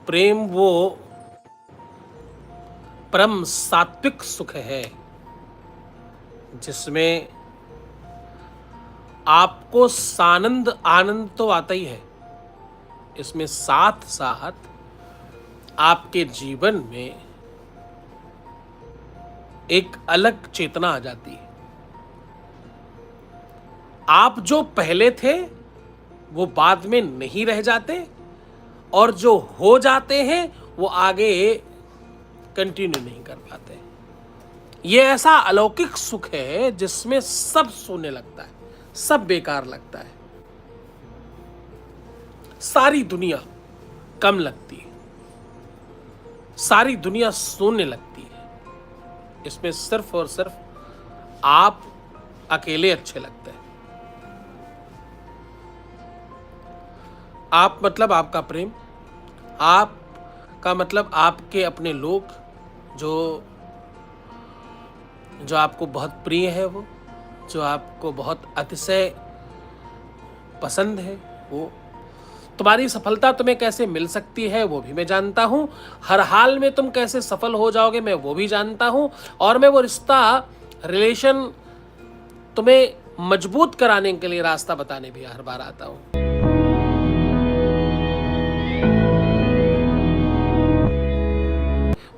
प्रेम वो परम सात्विक सुख है जिसमें आपको सानंद आनंद तो आता ही है, इसमें साथ साथ आपके जीवन में एक अलग चेतना आ जाती है। आप जो पहले थे वो बाद में नहीं रह जाते, और जो हो जाते हैं वो आगे कंटिन्यू नहीं कर पाते। ये ऐसा अलौकिक सुख है जिसमें सब सोने लगता है, सब बेकार लगता है, सारी दुनिया कम लगती है, सारी दुनिया सोने लगती है। इसमें सिर्फ और सिर्फ आप अकेले अच्छे लगते हैं। आप मतलब आपका प्रेम, आप का मतलब आपके अपने लोग जो आपको बहुत प्रिय है, वो जो आपको बहुत अतिशय पसंद है, वो तुम्हारी सफलता तुम्हें कैसे मिल सकती है वो भी मैं जानता हूं। हर हाल में तुम कैसे सफल हो जाओगे मैं वो भी जानता हूं। और मैं वो रिश्ता, रिलेशन तुम्हें मजबूत कराने के लिए रास्ता बताने भी हर बार आता हूं।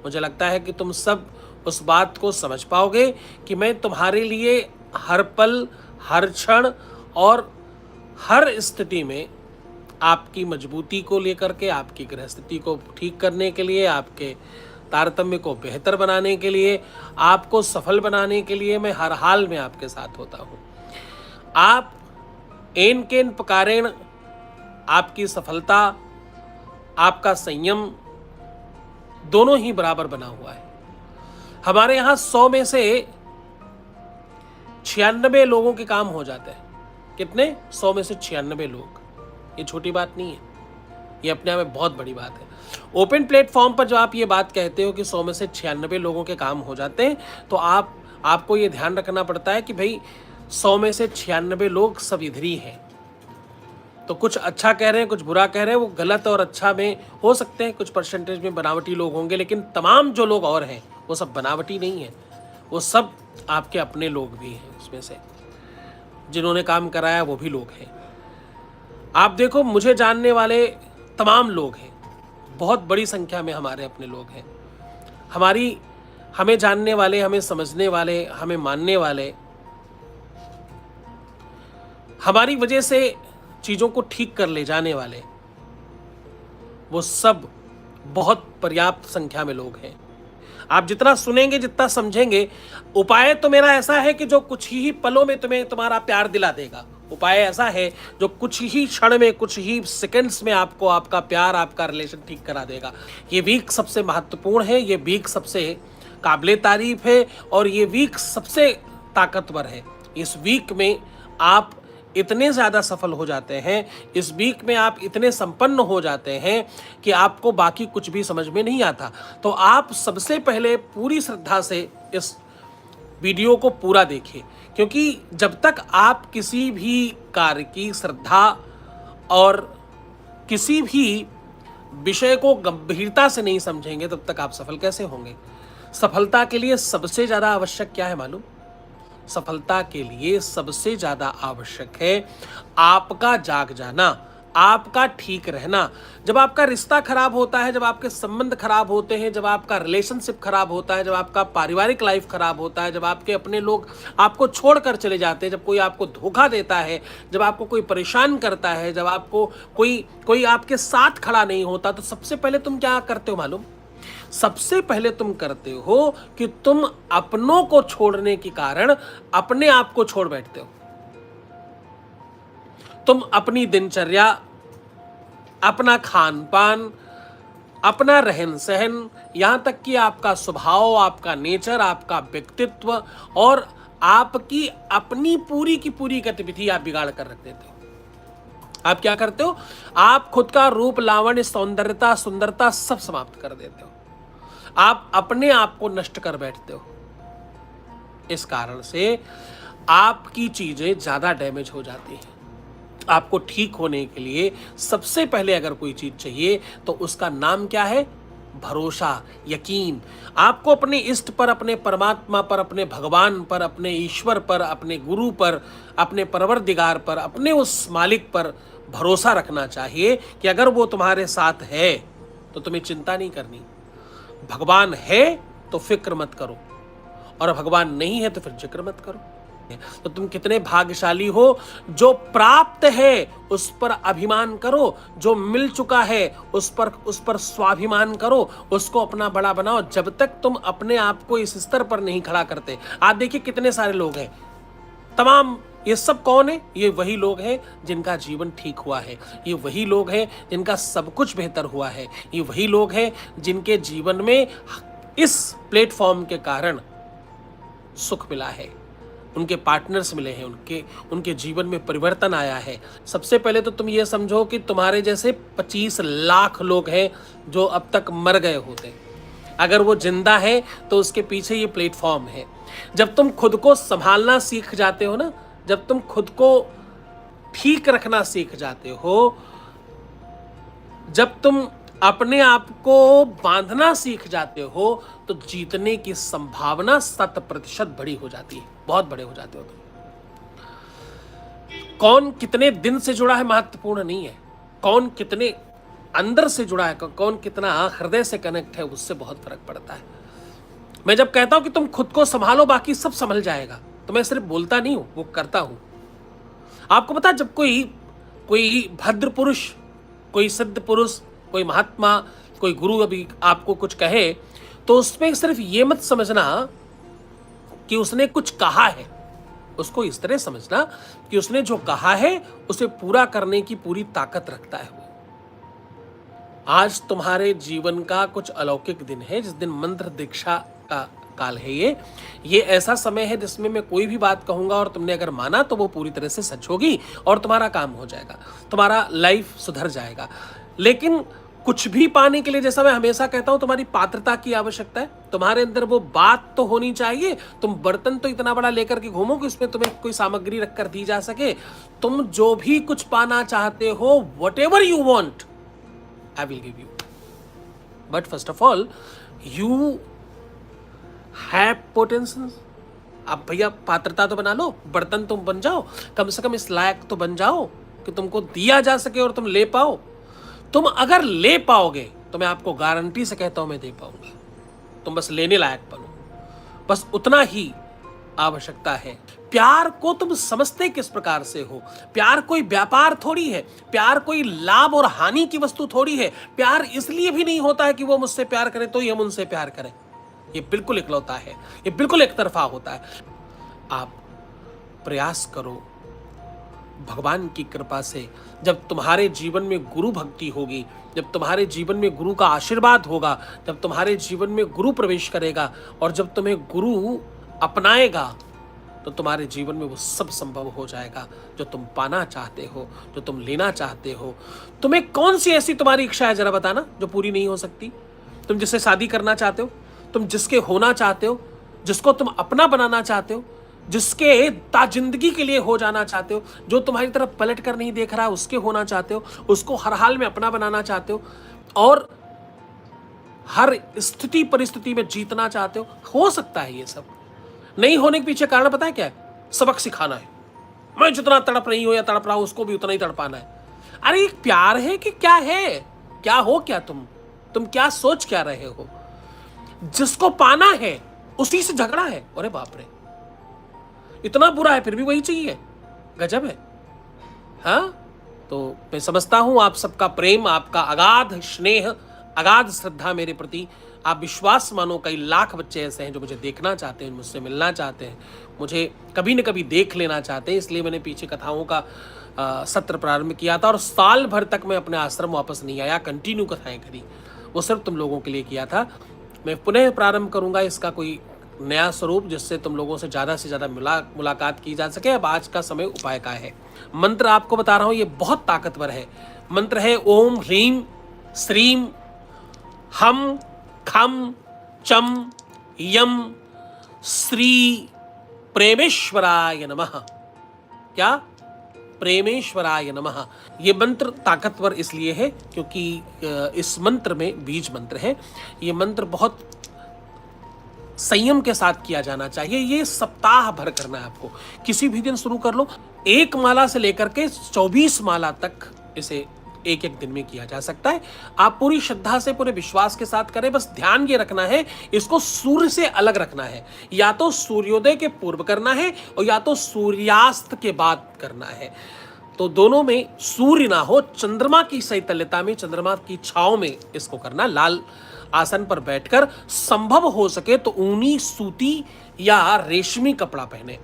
मुझे लगता है कि तुम सब उस बात को समझ पाओगे कि मैं तुम्हारे लिए हर पल, हर क्षण और हर स्थिति में आपकी मजबूती को लेकर के, आपकी गृहस्थिति को ठीक करने के लिए, आपके तारतम्य को बेहतर बनाने के लिए, आपको सफल बनाने के लिए मैं हर हाल में आपके साथ होता हूँ। आप एन केन पकारेण, आपकी सफलता, आपका संयम दोनों ही बराबर बना हुआ है। हमारे यहाँ 100 में से 96 लोगों के काम हो जाते हैं। कितने? 100 में से 96 लोग। ये छोटी बात नहीं है, ये अपने आप में बहुत बड़ी बात है। ओपन प्लेटफॉर्म पर जब आप ये बात कहते हो कि 100 में से 96 लोगों के काम हो जाते हैं, तो आपको ये ध्यान रखना पड़ता है कि भाई 100 में से 96 लोग सब इधर ही हैं। तो कुछ अच्छा कह रहे हैं, कुछ बुरा कह रहे हैं, वो गलत और अच्छा में हो सकते हैं, कुछ परसेंटेज में बनावटी लोग होंगे, लेकिन तमाम जो लोग और हैं वो सब बनावटी नहीं है, वो सब आपके अपने लोग भी हैं। उसमें से जिन्होंने काम कराया वो भी लोग हैं। आप देखो, मुझे जानने वाले तमाम लोग हैं, बहुत बड़ी संख्या में हमारे अपने लोग हैं। हमें जानने वाले, हमें समझने वाले, हमें मानने वाले, हमारी वजह से चीज़ों को ठीक कर ले जाने वाले, वो सब बहुत पर्याप्त संख्या में लोग हैं। आप जितना सुनेंगे, जितना समझेंगे, उपाय तो मेरा ऐसा है कि जो कुछ ही पलों में तुम्हें तुम्हारा प्यार दिला देगा। उपाय ऐसा है जो कुछ ही क्षण में, कुछ ही सेकंड्स में आपको आपका प्यार, आपका रिलेशन ठीक करा देगा। ये वीक सबसे महत्वपूर्ण है, ये वीक सबसे काबिले तारीफ है, और ये वीक सबसे ताकतवर है। इस वीक में आप इतने ज़्यादा सफल हो जाते हैं, इस वीक में आप इतने संपन्न हो जाते हैं कि आपको बाकी कुछ भी समझ में नहीं आता। तो आप सबसे पहले पूरी श्रद्धा से इस वीडियो को पूरा देखिए, क्योंकि जब तक आप किसी भी कार्य की श्रद्धा और किसी भी विषय को गंभीरता से नहीं समझेंगे, तब तक आप सफल कैसे होंगे। सफलता के लिए सबसे ज़्यादा आवश्यक क्या है मालूम? सफलता के लिए सबसे ज़्यादा आवश्यक है आपका जाग जाना, आपका ठीक रहना। जब आपका रिश्ता खराब होता है, जब आपके संबंध खराब होते हैं, जब आपका रिलेशनशिप खराब होता है, जब आपका पारिवारिक लाइफ खराब होता है, जब आपके अपने लोग आपको छोड़कर चले जाते हैं, जब कोई आपको धोखा देता है, जब आपको कोई परेशान करता है, जब आपको कोई आपके साथ खड़ा नहीं होता, तो सबसे पहले तुम क्या करते हो मालूम? सबसे पहले तुम करते हो कि तुम अपनों को छोड़ने के कारण अपने आप को छोड़ बैठते हो। तुम अपनी दिनचर्या, अपना खान पान, अपना रहन सहन, यहां तक कि आपका स्वभाव, आपका नेचर, आपका व्यक्तित्व और आपकी अपनी पूरी की पूरी गतिविधि आप बिगाड़ कर रख देते हो। आप क्या करते हो? आप खुद का रूप, लावण्य, सौंदर्यता, सुंदरता सब समाप्त कर देते हो। आप अपने आप को नष्ट कर बैठते हो। इस कारण से आपकी चीजें ज्यादा डैमेज हो जाती हैं। आपको ठीक होने के लिए सबसे पहले अगर कोई चीज चाहिए तो उसका नाम क्या है? भरोसा, यकीन। आपको अपने इष्ट पर, अपने परमात्मा पर, अपने भगवान पर, अपने ईश्वर पर, अपने गुरु पर, अपने परवरदिगार पर, अपने उस मालिक पर भरोसा रखना चाहिए कि अगर वो तुम्हारे साथ है तो तुम्हें चिंता नहीं करनी। भगवान है तो फिक्र मत करो, और भगवान नहीं है तो फिर जिक्र मत करो। तो तुम कितने भाग्यशाली हो। जो प्राप्त है उस पर अभिमान करो, जो मिल चुका है उस पर स्वाभिमान करो, उसको अपना बड़ा बनाओ। जब तक तुम अपने आप को इस स्तर पर नहीं खड़ा करते, आप देखिए कितने सारे लोग हैं, तमाम ये सब कौन है? ये वही लोग हैं जिनका जीवन ठीक हुआ है, ये वही लोग हैं जिनका सब कुछ बेहतर हुआ है, ये वही लोग हैं जिनके जीवन में इस प्लेटफॉर्म के कारण सुख मिला है, उनके पार्टनर्स मिले हैं, उनके जीवन में परिवर्तन आया है। सबसे पहले तो तुम ये समझो कि तुम्हारे जैसे 25 लाख लोग हैं जो अब तक मर गए होते। अगर वो जिंदा है तो उसके पीछे ये प्लेटफॉर्म है। जब तुम खुद को संभालना सीख जाते हो ना, जब तुम खुद को ठीक रखना सीख जाते हो, जब तुम अपने आप को बांधना सीख जाते हो, तो जीतने की संभावना 100% बड़ी हो जाती है, बहुत बड़े हो जाते हो तुम। कौन कितने दिन से जुड़ा है महत्वपूर्ण नहीं है, कौन कितने अंदर से जुड़ा है, कौन कितना हृदय से कनेक्ट है, उससे बहुत फर्क पड़ता है। मैं जब कहता हूं कि तुम खुद को संभालो बाकी सब संभल जाएगा, तो मैं सिर्फ बोलता नहीं हूं, वो करता हूं। आपको पता है, जब कोई भद्र पुरुष, कोई सिद्ध पुरुष, कोई महात्मा, कोई गुरु अभी आपको कुछ कहे, तो उसमें सिर्फ ये मत समझना कि उसने कुछ कहा है, उसको इस तरह समझना कि उसने जो कहा है उसे पूरा करने की पूरी ताकत रखता है वो। आज तुम्हारे जीवन का कुछ अलौकिक दिन है, जिस दिन मंत्र दीक्षा का काल है। ये ऐसा समय है जिसमें मैं कोई भी बात कहूंगा और तुमने अगर माना तो वो पूरी तरह से सच होगी और तुम्हारा काम हो जाएगा, तुम्हारा लाइफ सुधर जाएगा। लेकिन कुछ भी पाने के लिए, जैसा मैं हमेशा कहता हूं, तुम्हारी पात्रता की आवश्यकता है। तुम्हारे अंदर वो बात तो होनी चाहिए। तुम बर्तन तो इतना बड़ा लेकर के घूमो कि उसमें तुम्हें कोई सामग्री रखकर दी जा सके। तुम जो भी कुछ पाना चाहते हो, whatever you want, I will give you. But first of all, you have potential. अब भैया पात्रता तो बना लो, बर्तन तुम बन जाओ, कम से कम इस लायक तो बन जाओ कि तुमको दिया जा सके और तुम ले पाओ। तुम अगर ले पाओगे तो मैं आपको गारंटी से कहता हूं मैं दे पाऊंगा। तुम बस लेने लायक बनो, बस उतना ही आवश्यकता है। प्यार को तुम समझते किस प्रकार से हो? प्यार कोई व्यापार थोड़ी है, प्यार कोई लाभ और हानि की वस्तु थोड़ी है। प्यार इसलिए भी नहीं होता है कि वो मुझसे प्यार करे तो हम उनसे प्यार करें। ये बिल्कुल इकलौता है, ये बिल्कुल एक तरफा होता है। आप प्रयास करो भगवान की कृपा से, जब तुम्हारे जीवन में गुरु भक्ति होगी, जब तुम्हारे जीवन में गुरु का आशीर्वाद होगा, जब तुम्हारे जीवन में गुरु प्रवेश करेगा और जब तुम्हें गुरु अपनाएगा, तो तुम्हारे जीवन में वो सब संभव हो जाएगा जो तुम पाना चाहते हो, जो तुम लेना चाहते हो। तुम्हें कौन सी ऐसी तुम्हारी इच्छा है, जरा बताना, जो पूरी नहीं हो सकती? तुम जिससे शादी करना चाहते हो, तुम जिसके होना चाहते हो, जिसको तुम अपना बनाना चाहते हो, जिसके ताजिंदगी के लिए हो जाना चाहते हो, जो तुम्हारी तरफ पलट कर नहीं देख रहा है उसके होना चाहते हो, उसको हर हाल में अपना बनाना चाहते हो और हर स्थिति परिस्थिति में जीतना चाहते हो सकता है। ये सब नहीं होने के पीछे कारण पता है क्या है? सबक सिखाना है। मैं जितना तड़प रही हूं या तड़प रहा हूं, उसको भी उतना ही तड़पाना है। अरे ये प्यार है कि क्या है? क्या हो क्या तुम क्या सोच क्या रहे हो? जिसको पाना है उसी से झगड़ा है। अरे बाप रे, इतना बुरा है फिर भी वही चाहिए, गजब है। हाँ, तो मैं समझता हूं आप सबका प्रेम, आपका अगाध स्नेह, अगाध श्रद्धा मेरे प्रति। आप विश्वास मानो, कई लाख बच्चे ऐसे हैं जो मुझे देखना चाहते हैं, मुझसे मिलना चाहते हैं, मुझे कभी न कभी देख लेना चाहते हैं। इसलिए मैंने पीछे कथाओं का सत्र प्रारंभ किया था और साल भर तक मैं अपने आश्रम वापस नहीं आया, कंटिन्यू कथाएं करी। वो सिर्फ तुम लोगों के लिए किया था। मैं पुनः प्रारंभ करूंगा इसका कोई नया स्वरूप, जिससे तुम लोगों से ज़्यादा मुलाकात की जा सके। अब आज का समय उपाय का है। मंत्र आपको बता रहा हूं, ये बहुत ताकतवर है। मंत्र है ओम ह्रीम श्रीम हम खम चम यम श्री प्रेमेश्वराय नमः। क्या? प्रेमेश्वराय नमः। ये मंत्र ताकतवर इसलिए है क्योंकि इस मंत्र में बीज मंत्र है। ये मंत्र बहुत संयम के साथ किया जाना चाहिए। ये सप्ताह भर करना है आपको, किसी भी दिन शुरू कर लो। एक माला से लेकर के 24 माला तक इसे एक एक दिन में किया जा सकता है। आप पूरी श्रद्धा से, पूरे विश्वास के साथ करें। बस ध्यान ये रखना है, इसको सूर्य से अलग रखना है। या तो सूर्योदय के पूर्व करना है और या तो सूर्यास्त के बाद करना है। तो दोनों में सूर्य ना हो, चंद्रमा की शैतल्यता में, चंद्रमा की छांव में इसको करना। लाल आसन पर बैठकर, संभव हो सके तो ऊनी, सूती या रेशमी कपड़ा पहने,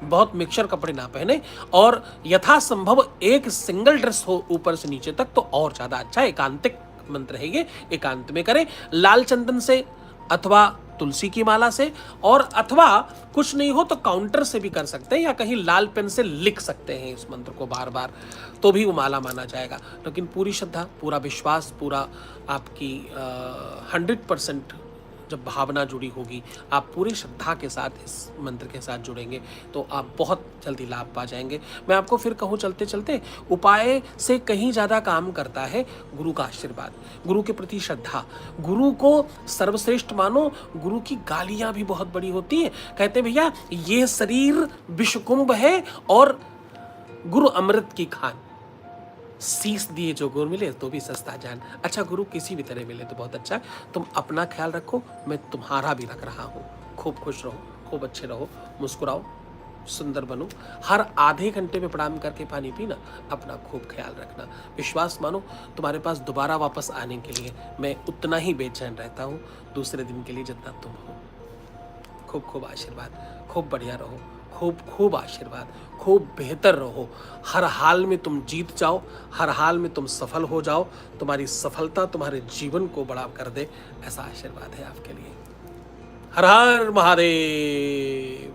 बहुत मिक्सचर कपड़े ना पहने। और यथासंभव एक सिंगल ड्रेस हो ऊपर से नीचे तक तो और ज्यादा अच्छा। एकांतिक मंत्र है ये, एकांत में करें। लाल चंदन से अथवा तुलसी की माला से, और अथवा कुछ नहीं हो तो काउंटर से भी कर सकते हैं, या कहीं लाल पेन से लिख सकते हैं इस मंत्र को बार बार, तो भी वो माला माना जाएगा। लेकिन पूरी श्रद्धा, पूरा विश्वास, पूरा आपकी 100% जब भावना जुड़ी होगी, आप पूरी श्रद्धा के साथ इस मंत्र के साथ जुड़ेंगे तो आप बहुत जल्दी लाभ पा जाएंगे। मैं आपको फिर कहूँ चलते चलते, उपाय से कहीं ज़्यादा काम करता है गुरु का आशीर्वाद, गुरु के प्रति श्रद्धा। गुरु को सर्वश्रेष्ठ मानो। गुरु की गालियाँ भी बहुत बड़ी होती हैं। कहते हैं भैया ये शरीर विषकुंभ है और गुरु अमृत की खान। शीश दिए जो गुरु मिले तो भी सस्ता जान। अच्छा, गुरु किसी भी तरह मिले तो बहुत अच्छा। तुम अपना ख्याल रखो, मैं तुम्हारा भी रख रहा हूँ। खूब खुश रहो, खूब अच्छे रहो, मुस्कुराओ, सुंदर बनो। हर आधे घंटे में प्रणाम करके पानी पीना, अपना खूब ख्याल रखना। विश्वास मानो, तुम्हारे पास दोबारा वापस आने के लिए मैं उतना ही बेचैन रहता हूँ दूसरे दिन के लिए जितना तुम हो। खूब खूब आशीर्वाद, खूब बढ़िया रहो, खूब खूब आशीर्वाद, खूब बेहतर रहो। हर हाल में तुम जीत जाओ, हर हाल में तुम सफल हो जाओ। तुम्हारी सफलता तुम्हारे जीवन को बड़ा कर दे, ऐसा आशीर्वाद है आपके लिए। हर हर महादेव।